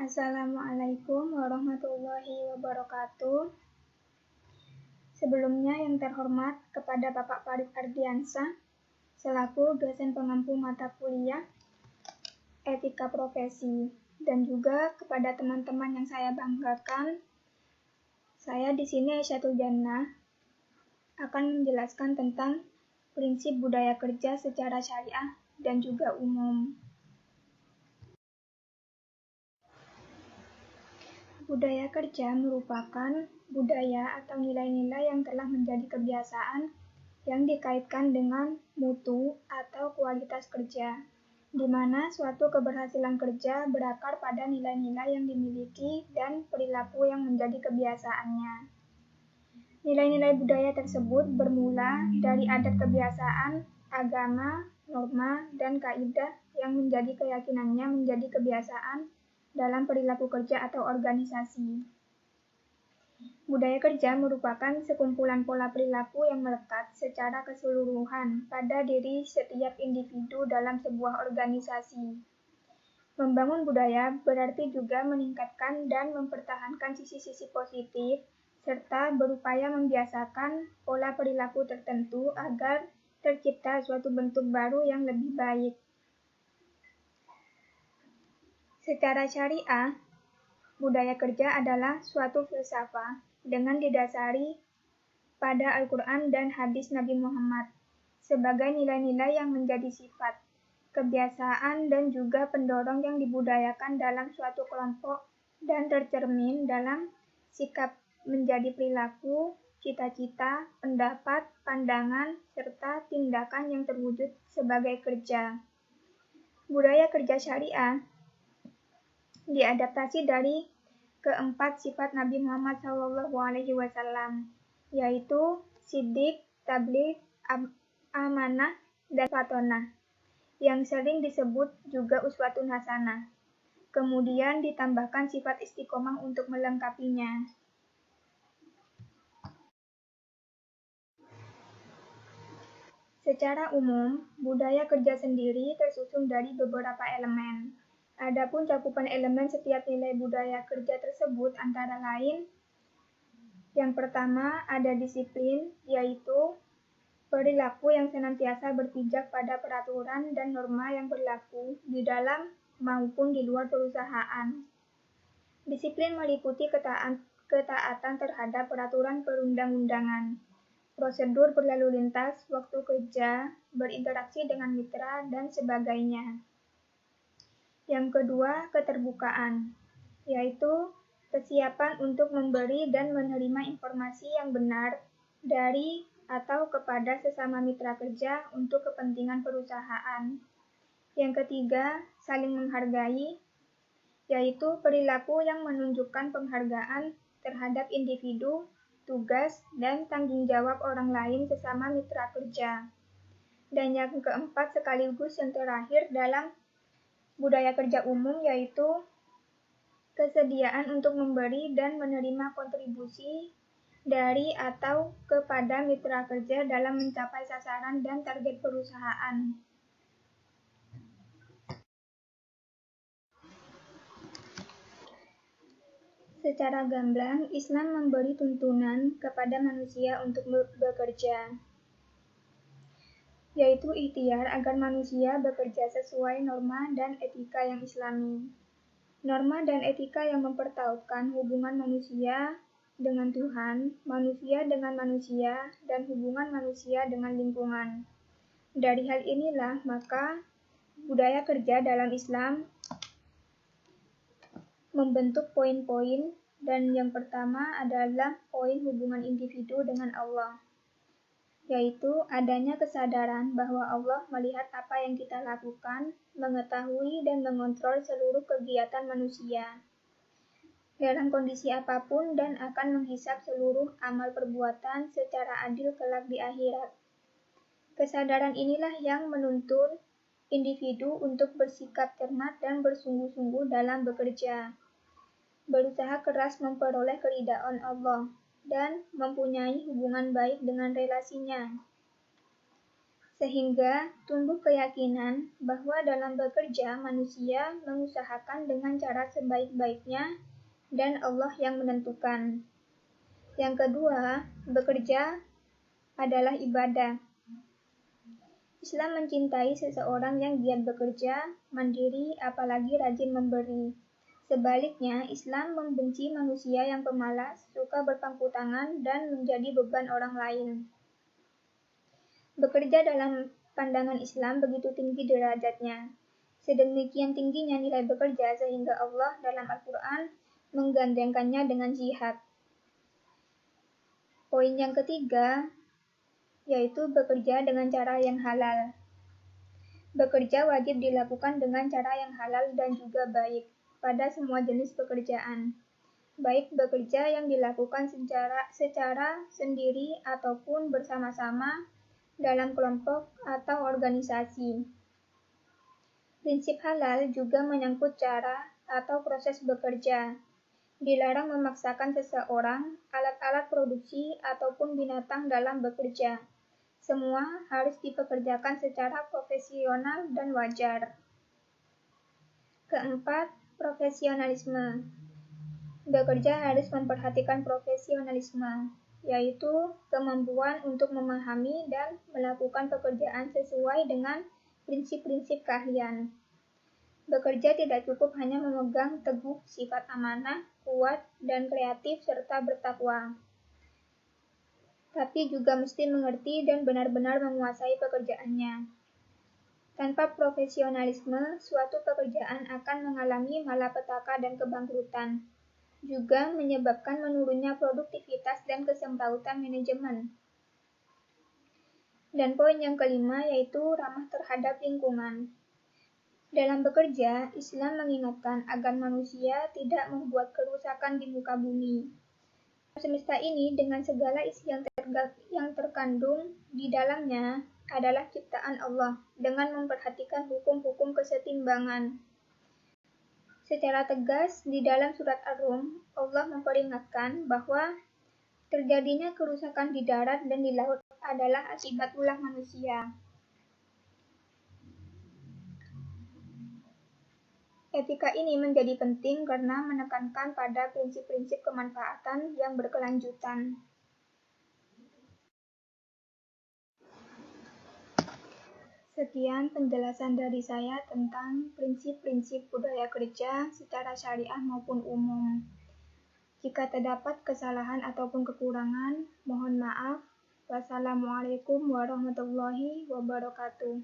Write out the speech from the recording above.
Assalamualaikum warahmatullahi wabarakatuh. Sebelumnya yang terhormat kepada Bapak Farid Ardiansyah selaku dosen pengampu mata kuliah Etika Profesi, dan juga kepada teman-teman yang saya banggakan. Saya di sini Aisyatul Jannah akan menjelaskan tentang prinsip budaya kerja secara syariah dan juga umum. Budaya kerja merupakan budaya atau nilai-nilai yang telah menjadi kebiasaan yang dikaitkan dengan mutu atau kualitas kerja, di mana suatu keberhasilan kerja berakar pada nilai-nilai yang dimiliki dan perilaku yang menjadi kebiasaannya. Nilai-nilai budaya tersebut bermula dari adat kebiasaan, agama, norma, dan kaidah yang menjadi keyakinannya menjadi kebiasaan dalam perilaku kerja atau organisasi. Budaya kerja merupakan sekumpulan pola perilaku yang melekat secara keseluruhan pada diri setiap individu dalam sebuah organisasi. Membangun budaya berarti juga meningkatkan dan mempertahankan sisi-sisi positif serta berupaya membiasakan pola perilaku tertentu agar tercipta suatu bentuk baru yang lebih baik. Secara syariah, budaya kerja adalah suatu filsafah dengan didasari pada Al-Quran dan hadis Nabi Muhammad sebagai nilai-nilai yang menjadi sifat, kebiasaan, dan juga pendorong yang dibudayakan dalam suatu kelompok dan tercermin dalam sikap menjadi perilaku, cita-cita, pendapat, pandangan, serta tindakan yang terwujud sebagai kerja. Budaya kerja syariah diadaptasi dari keempat sifat Nabi Muhammad SAW, yaitu siddiq, tabligh, amanah, dan fatonah, yang sering disebut juga uswatun hasanah. Kemudian ditambahkan sifat istiqomah untuk melengkapinya. Secara umum, budaya kerja sendiri tersusun dari beberapa elemen. Adapun cakupan elemen setiap nilai budaya kerja tersebut antara lain, yang pertama ada disiplin, yaitu perilaku yang senantiasa berpijak pada peraturan dan norma yang berlaku di dalam maupun di luar perusahaan. Disiplin meliputi ketaatan terhadap peraturan perundang-undangan, prosedur berlalu lintas, waktu kerja, berinteraksi dengan mitra, dan sebagainya. Yang kedua, keterbukaan, yaitu kesiapan untuk memberi dan menerima informasi yang benar dari atau kepada sesama mitra kerja untuk kepentingan perusahaan. Yang ketiga, saling menghargai, yaitu perilaku yang menunjukkan penghargaan terhadap individu, tugas, dan tanggung jawab orang lain sesama mitra kerja. Dan yang keempat sekaligus yang terakhir dalam budaya kerja umum, yaitu kesediaan untuk memberi dan menerima kontribusi dari atau kepada mitra kerja dalam mencapai sasaran dan target perusahaan. Secara gamblang, Islam memberi tuntunan kepada manusia untuk bekerja, yaitu ikhtiar agar manusia bekerja sesuai norma dan etika yang islami. Norma dan etika yang mempertaruhkan hubungan manusia dengan Tuhan, manusia dengan manusia, dan hubungan manusia dengan lingkungan. Dari hal inilah maka budaya kerja dalam Islam membentuk poin-poin, dan yang pertama adalah poin hubungan individu dengan Allah, yaitu adanya kesadaran bahwa Allah melihat apa yang kita lakukan, mengetahui dan mengontrol seluruh kegiatan manusia dalam kondisi apapun, dan akan menghisap seluruh amal perbuatan secara adil kelak di akhirat. Kesadaran inilah yang menuntun individu untuk bersikap cermat dan bersungguh-sungguh dalam bekerja, berusaha keras memperoleh keridhaan Allah, dan mempunyai hubungan baik dengan relasinya. Sehingga tumbuh keyakinan bahwa dalam bekerja manusia mengusahakan dengan cara sebaik-baiknya dan Allah yang menentukan. Yang kedua, bekerja adalah ibadah. Islam mencintai seseorang yang giat bekerja, mandiri, apalagi rajin memberi. Sebaliknya, Islam membenci manusia yang pemalas, suka berpangku tangan, dan menjadi beban orang lain. Bekerja dalam pandangan Islam begitu tinggi derajatnya. Sedemikian tingginya nilai bekerja sehingga Allah dalam Al-Quran menggandengkannya dengan jihad. Poin yang ketiga, yaitu bekerja dengan cara yang halal. Bekerja wajib dilakukan dengan cara yang halal dan juga baik pada semua jenis pekerjaan. Baik bekerja yang dilakukan secara sendiri ataupun bersama-sama dalam kelompok atau organisasi. Prinsip halal juga menyangkut cara atau proses bekerja. Dilarang memaksakan seseorang, alat-alat produksi, ataupun binatang dalam bekerja. Semua harus dipekerjakan secara profesional dan wajar. Keempat, profesionalisme. Bekerja harus memperhatikan profesionalisme, yaitu kemampuan untuk memahami dan melakukan pekerjaan sesuai dengan prinsip-prinsip keahlian. Bekerja tidak cukup hanya memegang teguh sifat amanah, kuat, dan kreatif serta bertakwa, tapi juga mesti mengerti dan benar-benar menguasai pekerjaannya. Tanpa profesionalisme, suatu pekerjaan akan mengalami malapetaka dan kebangkrutan, juga menyebabkan menurunnya produktivitas dan kesemrautan manajemen. Dan poin yang kelima yaitu ramah terhadap lingkungan. Dalam bekerja, Islam mengingatkan agar manusia tidak membuat kerusakan di muka bumi. Semesta ini dengan segala isi yang terkandung di dalamnya adalah ciptaan Allah dengan memperhatikan hukum-hukum kesetimbangan. Secara tegas di dalam surat Ar-Rum, Allah memperingatkan bahwa terjadinya kerusakan di darat dan di laut adalah akibat ulah manusia. Etika ini menjadi penting karena menekankan pada prinsip-prinsip kemanfaatan yang berkelanjutan. Sekian penjelasan dari saya tentang prinsip-prinsip budaya kerja secara syariah maupun umum. Jika terdapat kesalahan ataupun kekurangan, mohon maaf. Wassalamualaikum warahmatullahi wabarakatuh.